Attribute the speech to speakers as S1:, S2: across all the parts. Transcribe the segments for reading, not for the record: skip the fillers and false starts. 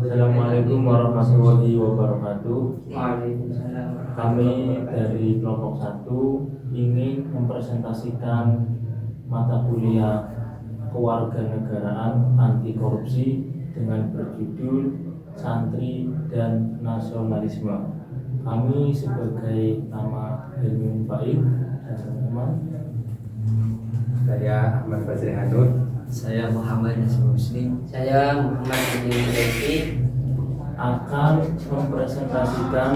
S1: Assalamualaikum warahmatullahi wabarakatuh.
S2: Waalaikumsalam.
S1: Kami dari kelompok 1 ingin mempresentasikan mata kuliah kewarganegaraan anti korupsi dengan berjudul Santri dan Nasionalisme. Kami sebagai nama Helmi Baik dan teman-teman.
S3: Saya Ahmad Basri Hanud.
S4: Saya Muhammad Nasir Muslim.
S2: Saya Muhammad Ibn Zaidi
S1: Akan mempresentasikan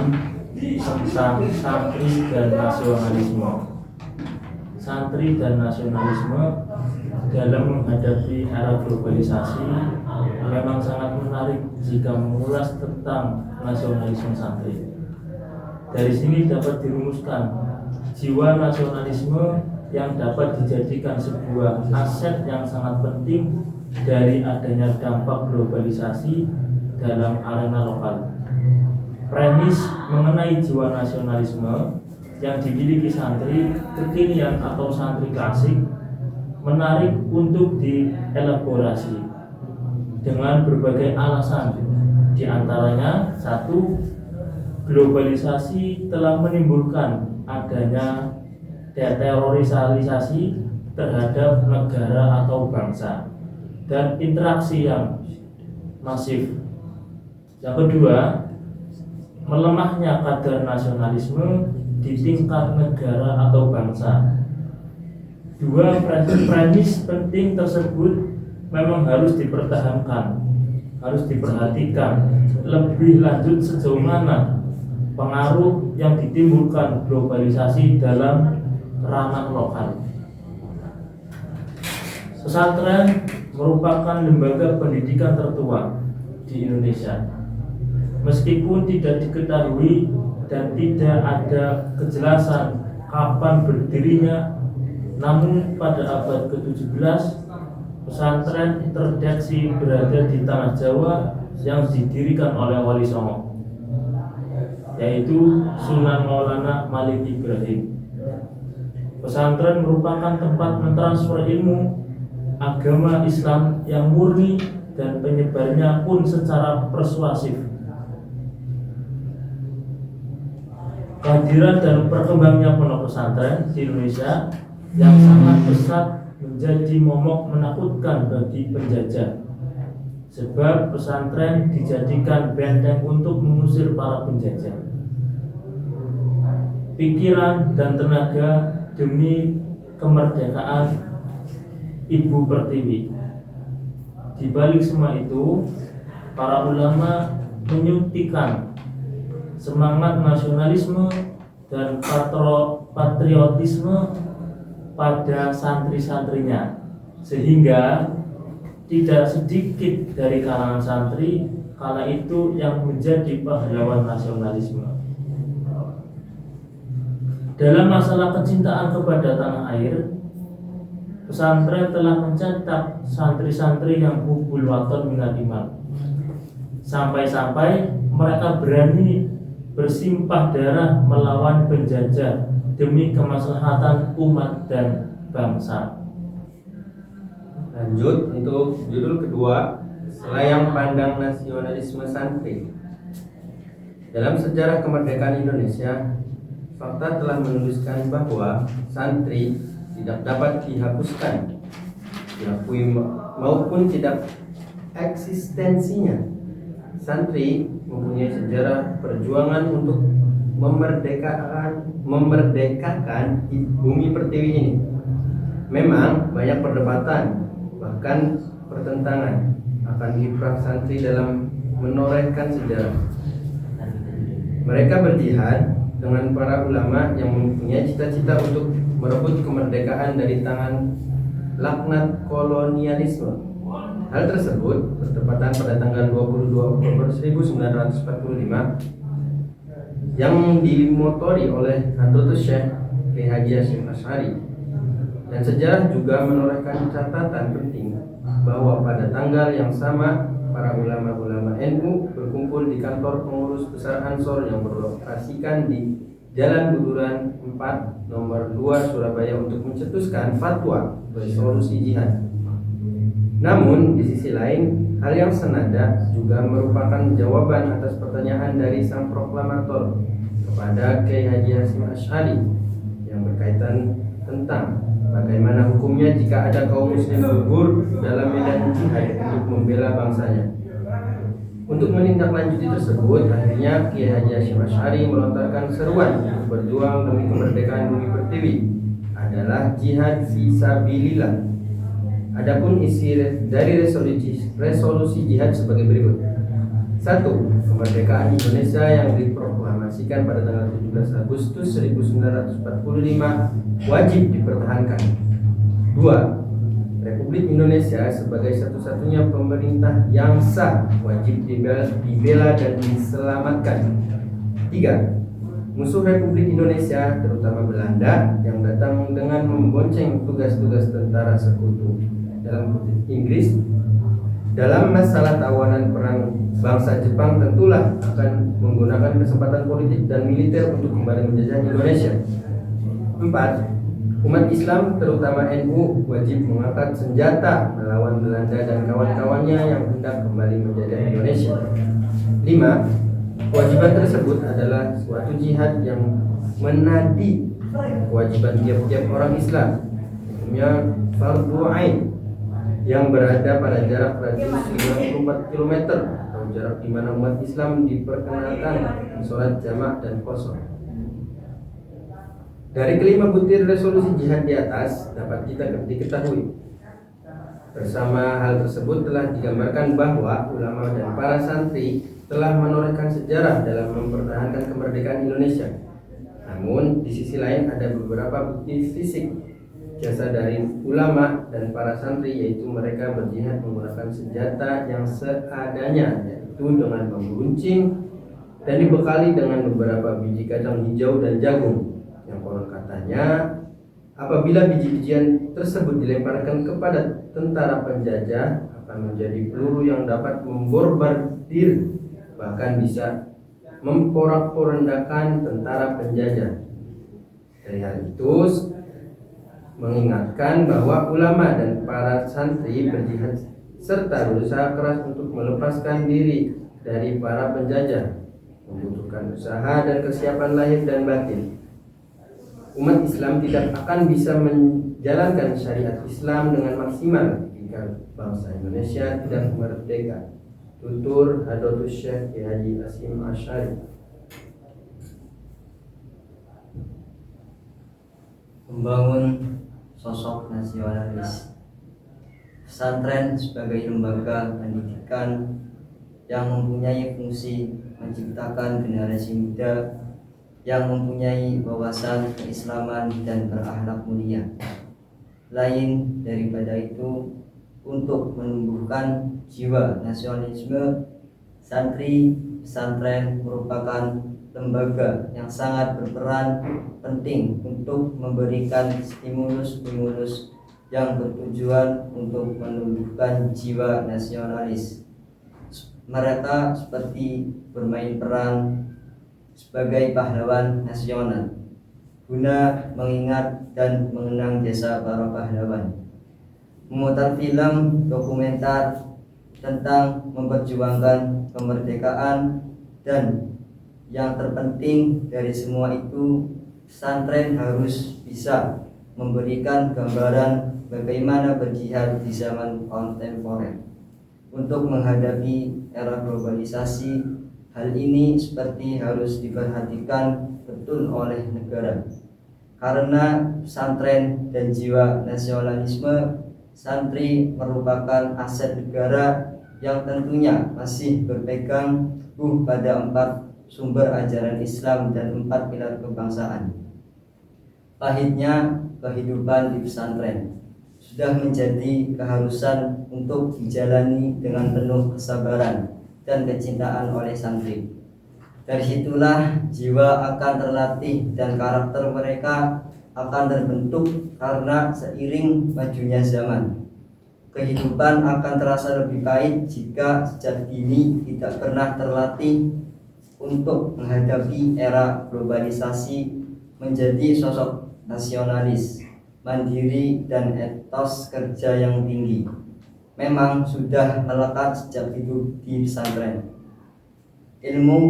S1: tentang santri dan nasionalisme. Santri dan nasionalisme dalam menghadapi era globalisasi memang sangat menarik jika mengulas tentang nasionalisme santri. Dari sini dapat dirumuskan jiwa nasionalisme yang dapat dijadikan sebuah aset yang sangat penting dari adanya dampak globalisasi dalam arena lokal. Premis mengenai jiwa nasionalisme yang dimiliki santri kekinian atau santri klasik menarik untuk dielaborasi dengan berbagai alasan. Di antaranya, 1. Globalisasi telah menimbulkan adanya deterorisasi terhadap negara atau bangsa dan interaksi yang masif. Yang kedua, melemahnya kadar nasionalisme di tingkat negara atau bangsa. 2. Premis penting tersebut memang harus dipertahankan, harus diperhatikan lebih lanjut sejauh mana pengaruh yang ditimbulkan globalisasi dalam ranah lokal. Pesantren merupakan lembaga pendidikan tertua di Indonesia. Meskipun tidak diketahui dan tidak ada kejelasan kapan berdirinya, namun pada abad ke-17 pesantren terdeteksi berada di tanah Jawa yang didirikan oleh Wali Songo, yaitu Sunan Maulana Malik Ibrahim. Pesantren merupakan tempat mentransfer ilmu agama Islam yang murni dan penyebarnya pun secara persuasif. Kehadiran dan berkembangnya pondok pesantren di Indonesia yang sangat pesat menjadi momok menakutkan bagi penjajah, sebab pesantren dijadikan benteng untuk mengusir para penjajah. Pikiran dan tenaga demi kemerdekaan Ibu Pertiwi. Di balik semua itu, para ulama menyuntikkan semangat nasionalisme dan patriotisme pada santri-santrinya, sehingga tidak sedikit dari kalangan santri kala itu yang menjadi pahlawan nasionalisme. Dalam masalah kecintaan kepada tanah air, pesantren telah mencetak santri-santri yang hubul waton minal iman. Sampai-sampai mereka berani bersimpah darah melawan penjajah demi kemaslahatan umat dan bangsa.
S3: Lanjut untuk judul kedua, Selayang Pandang Nasionalisme Santri. Dalam sejarah kemerdekaan Indonesia, fakta telah menuliskan bahwa santri tidak dapat dihapuskan, diakui maupun tidak eksistensinya. Santri mempunyai sejarah perjuangan untuk memerdekakan bumi pertiwi ini. Memang banyak perdebatan, bahkan pertentangan akan kiprah santri dalam menorehkan sejarah. Mereka berjihad dengan para ulama yang mempunyai cita-cita untuk merebut kemerdekaan dari tangan laknat kolonialisme. Hal tersebut bertepatan pada tanggal 22 Oktober 1945 yang dimotori oleh Hadratus Syekh Kiai Haji Hasyim Asy'ari. Dan sejarah juga menorehkan catatan penting bahwa pada tanggal yang sama para ulama-ulama NU berkumpul di kantor pengurus besar Ansor yang berlokasikan di Jalan Buduran 4 nomor 2 Surabaya untuk mencetuskan fatwa resolusi jihad. Namun di sisi lain, hal yang senada juga merupakan jawaban atas pertanyaan dari sang proklamator kepada Kiai Haji Hasyim Asy'ari yang berkaitan tentang bagaimana hukumnya jika ada kaum muslim gugur dalam medan jihad untuk membela bangsanya. Untuk menindaklanjuti tersebut, akhirnya Kiai Haji Hasyim Asy'ari melontarkan seruan untuk berjuang demi kemerdekaan bumi pertiwi adalah jihad fisabilillah. Adapun isi dari resolusi jihad sebagai berikut. 1. Kemerdekaan Indonesia yang diproklamasikan pada tanggal 17 Agustus 1945 wajib dipertahankan. 2. Republik Indonesia sebagai satu-satunya pemerintah yang sah wajib dibela dan diselamatkan. 3. Musuh Republik Indonesia, terutama Belanda yang datang dengan membonceng tugas-tugas tentara sekutu dalam kutip Inggris dalam masalah tawanan perang bangsa Jepang, tentulah akan menggunakan kesempatan politik dan militer untuk kembali menjajah Indonesia. 4. Umat Islam terutama NU wajib mengangkat senjata melawan Belanda dan kawan-kawannya yang hendak kembali menjajah Indonesia. 5. Kewajiban tersebut adalah suatu jihad yang menadi kewajiban tiap-tiap orang Islam, hukumnya fardhu ain, yang berada pada jarak radius 94 km atau jarak di mana umat Islam diperkenalkan sholat jamak dan kosong. Dari kelima butir resolusi jihad di atas dapat kita diketahui bersama hal tersebut telah digambarkan bahwa ulama dan para santri telah menorehkan sejarah dalam mempertahankan kemerdekaan Indonesia. Namun di sisi lain ada beberapa bukti fisik jasa dari ulama dan para santri, yaitu mereka berjihad menggunakan senjata yang seadanya, yaitu dengan bambu runcing dan dibekali dengan beberapa biji kacang hijau dan jagung, yang konon katanya apabila biji-bijian tersebut dilemparkan kepada tentara penjajah akan menjadi peluru yang dapat memborbardir, bahkan bisa memporak-porandakan tentara penjajah. Dari hal itu mengingatkan bahwa ulama dan para santri berjihad serta berusaha keras untuk melepaskan diri dari para penjajah, membutuhkan usaha dan kesiapan lahir dan batin. Umat Islam tidak akan bisa menjalankan syariat Islam dengan maksimal jika bangsa Indonesia tidak merdeka. Tutur Hadratus Syekh Kiai Haji Hasyim Asy'ari.
S4: Membangun sosok nasionalis. Pesantren sebagai lembaga pendidikan yang mempunyai fungsi menciptakan generasi muda yang mempunyai wawasan keislaman dan berakhlak mulia. Lain daripada itu, untuk menumbuhkan jiwa nasionalisme, santri pesantren merupakan lembaga yang sangat berperan penting untuk memberikan stimulus-stimulus yang bertujuan untuk menumbuhkan jiwa nasionalis. Mereka seperti bermain peran sebagai pahlawan nasional guna mengingat dan mengenang jasa para pahlawan. Memutar film dokumenter tentang memperjuangkan kemerdekaan, dan yang terpenting dari semua itu, pesantren harus bisa memberikan gambaran bagaimana berjihad di zaman kontemporer untuk menghadapi era globalisasi. Hal ini seperti harus diperhatikan betul oleh negara, karena pesantren dan jiwa nasionalisme santri merupakan aset negara yang tentunya masih berpegang teguh pada 4 sumber ajaran Islam dan 4 pilar kebangsaan. Pahitnya kehidupan di pesantren sudah menjadi keharusan untuk dijalani dengan penuh kesabaran dan kecintaan oleh santri. Dari situlah jiwa akan terlatih dan karakter mereka akan terbentuk, karena seiring majunya zaman, kehidupan akan terasa lebih pahit jika sejak dini tidak pernah terlatih untuk menghadapi era globalisasi, menjadi sosok nasionalis, mandiri dan etos kerja yang tinggi. memang sudah melekat sejak hidup di pesantren. Ilmu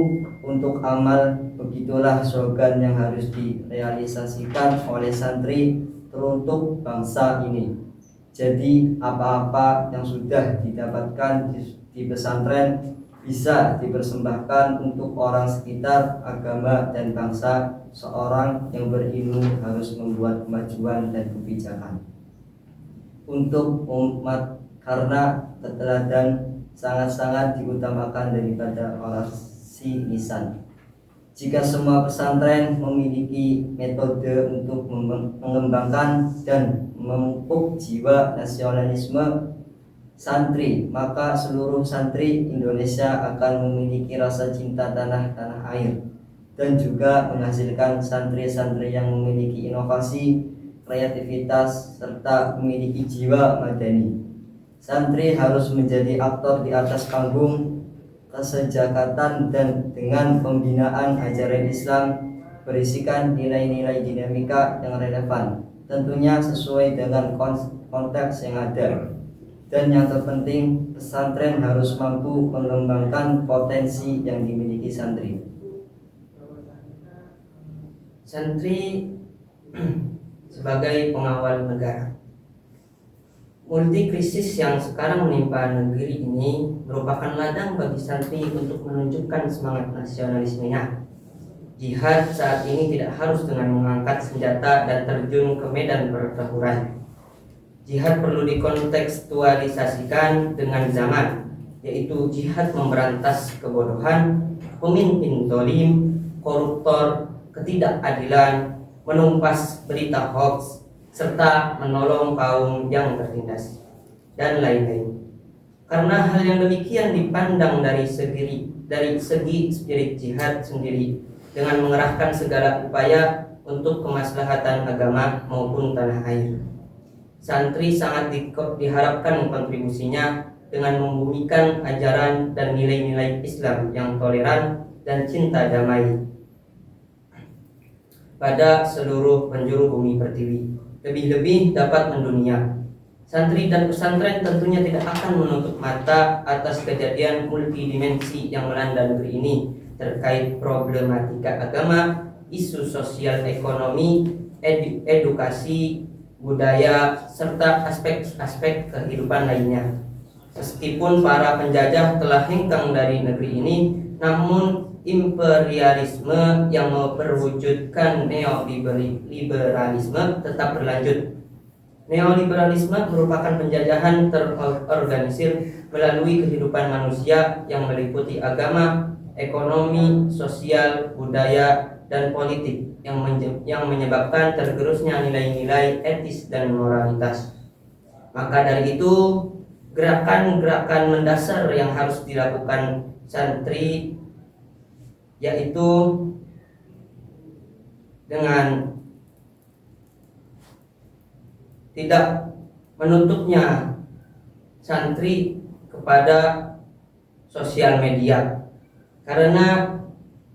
S4: untuk amal, begitulah slogan yang harus direalisasikan oleh santri teruntuk bangsa ini. Jadi apa-apa yang sudah didapatkan di pesantren bisa dipersembahkan untuk orang sekitar, agama dan bangsa. Seorang yang berilmu harus membuat kemajuan dan kebijakan untuk umat, karena keteladanan sangat-sangat diutamakan daripada orasi lisan. Jika semua pesantren memiliki metode untuk mengembangkan dan memupuk jiwa nasionalisme santri, maka seluruh santri Indonesia akan memiliki rasa cinta tanah air, dan juga menghasilkan santri-santri yang memiliki inovasi, kreativitas, serta memiliki jiwa madani. Santri harus menjadi aktor di atas panggung kesejakatan dan dengan pembinaan ajaran Islam berisikan nilai-nilai dinamika yang relevan, tentunya sesuai dengan konteks yang ada. Dan yang terpenting, pesantren harus mampu mengembangkan potensi yang dimiliki santri.
S2: Santri sebagai pengawal negara. Multi krisis yang sekarang menimpa negeri ini merupakan ladang bagi santri untuk menunjukkan semangat nasionalismenya. Jihad saat ini tidak harus dengan mengangkat senjata dan terjun ke medan pertempuran. Jihad perlu dikontekstualisasikan dengan zaman, yaitu jihad memberantas kebodohan, pemimpin zalim, koruptor, ketidakadilan, menumpas berita hoax, serta menolong kaum yang tertindas, dan lain-lain. Karena hal yang demikian dipandang dari segi spirit jihad sendiri, dengan mengerahkan segala upaya untuk kemaslahatan agama maupun tanah air. Santri sangat diharapkan kontribusinya dengan membumikan ajaran dan nilai-nilai Islam yang toleran dan cinta damai pada seluruh penjuru bumi pertiwi, lebih-lebih dapat mendunia. Santri dan pesantren tentunya tidak akan menutup mata atas kejadian multidimensi yang melanda negeri ini terkait problematika agama, isu sosial ekonomi, edukasi, budaya, serta aspek-aspek kehidupan lainnya. Meskipun para penjajah telah hengkang dari negeri ini, namun imperialisme yang memperwujudkan neoliberalisme tetap berlanjut. Neoliberalisme merupakan penjajahan terorganisir melalui kehidupan manusia yang meliputi agama, ekonomi, sosial, budaya, dan politik yang menyebabkan tergerusnya nilai-nilai etis dan moralitas. Maka dari itu, gerakan-gerakan mendasar yang harus dilakukan santri yaitu dengan tidak menutupnya santri kepada sosial media, karena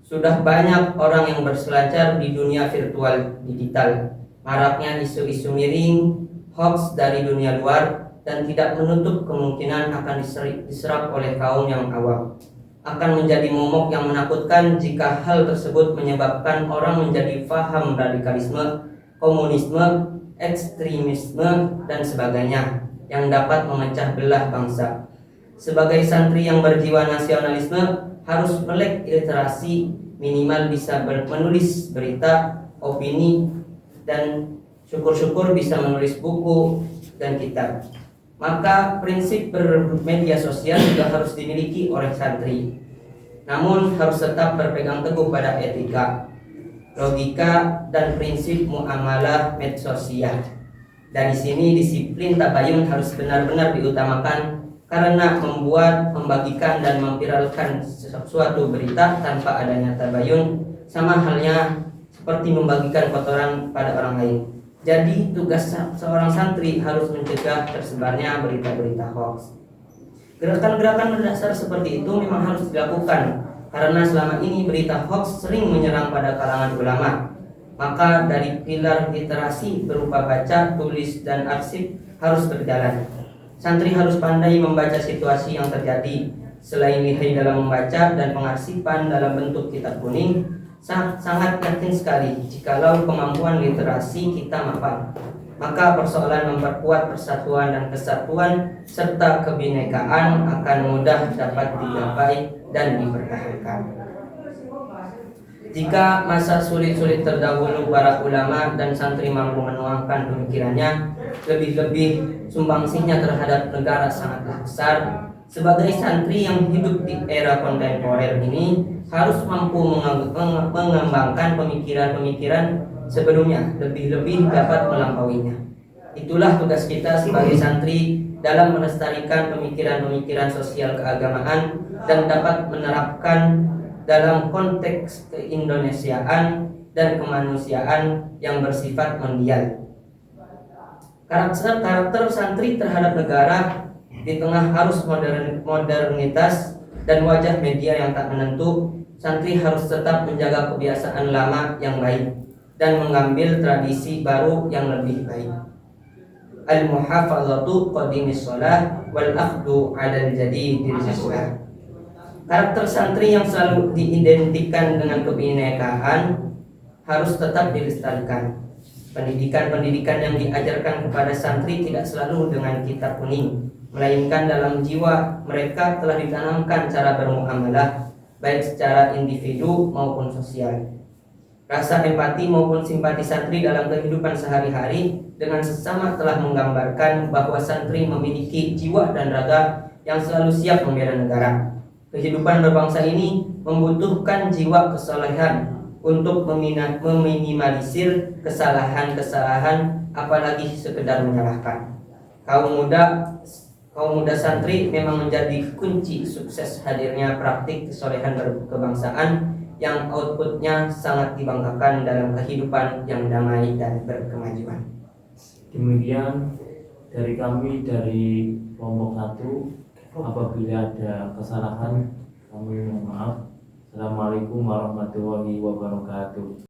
S2: sudah banyak orang yang berselancar di dunia virtual digital. Maraknya isu-isu miring, hoax dari dunia luar, dan tidak menutup kemungkinan akan diserap oleh kaum yang awam. Akan menjadi momok yang menakutkan jika hal tersebut menyebabkan orang menjadi paham radikalisme, komunisme, ekstremisme, dan sebagainya yang dapat memecah belah bangsa. Sebagai santri yang berjiwa nasionalisme, harus melek literasi, minimal bisa menulis berita, opini, dan syukur-syukur bisa menulis buku dan kitab. Maka prinsip bermedia sosial juga harus dimiliki oleh santri. Namun harus tetap berpegang teguh pada etika, logika, dan prinsip muamalah medsosial. Dari sini disiplin tabayun harus benar-benar diutamakan, karena membagikan dan memviralkan sesuatu berita tanpa adanya tabayun sama halnya seperti membagikan kotoran pada orang lain. Jadi tugas seorang santri harus mencegah tersebarnya berita-berita hoax. Gerakan-gerakan mendasar seperti itu memang harus dilakukan, karena selama ini berita hoax sering menyerang pada kalangan ulama. Maka dari pilar literasi berupa baca, tulis, dan arsip harus berjalan. Santri harus pandai membaca situasi yang terjadi. Selain lihai dalam membaca dan pengarsipan dalam bentuk kitab kuning, sangat yakin sekali jikalau kemampuan literasi kita mapan, maka persoalan memperkuat persatuan dan kesatuan serta kebinekaan akan mudah dapat digapai dan dipertahankan. Jika masa sulit-sulit terdahulu para ulama dan santri mampu menuangkan pemikirannya, lebih-lebih sumbangsihnya terhadap negara sangatlah besar. Sebagai santri yang hidup di era kontemporer ini harus mampu mengembangkan pemikiran-pemikiran sebelumnya, lebih-lebih dapat melampauinya. Itulah tugas kita sebagai santri dalam melestarikan pemikiran-pemikiran sosial keagamaan dan dapat menerapkan dalam konteks keindonesiaan dan kemanusiaan yang bersifat mondial. Karakter santri terhadap negara di tengah arus modernitas dan wajah media yang tak menentu, santri harus tetap menjaga kebiasaan lama yang baik dan mengambil tradisi baru yang lebih baik. Al-muhafazatu qadimis shalah wal akhdu 'alal jadidil mas'ah. Karakter santri yang selalu diidentikan dengan kebinekaan harus tetap dilestarikan. Pendidikan-pendidikan yang diajarkan kepada santri tidak selalu dengan kitab kuning, melainkan dalam jiwa mereka telah ditanamkan cara bermuamalah, baik secara individu maupun sosial. Rasa empati maupun simpati santri dalam kehidupan sehari-hari dengan sesama telah menggambarkan bahwa santri memiliki jiwa dan raga yang selalu siap membela negara. Kehidupan berbangsa ini membutuhkan jiwa kesolehan untuk meminimalisir kesalahan-kesalahan, apalagi sekedar menyalahkan. Kaum muda santri memang menjadi kunci sukses hadirnya praktik kesolehan kebangsaan yang outputnya sangat dibanggakan dalam kehidupan yang damai dan berkemajuan.
S1: Demikian dari kami dari kelompok 1. Apabila ada kesalahan kami mohon maaf. Assalamualaikum warahmatullahi wabarakatuh.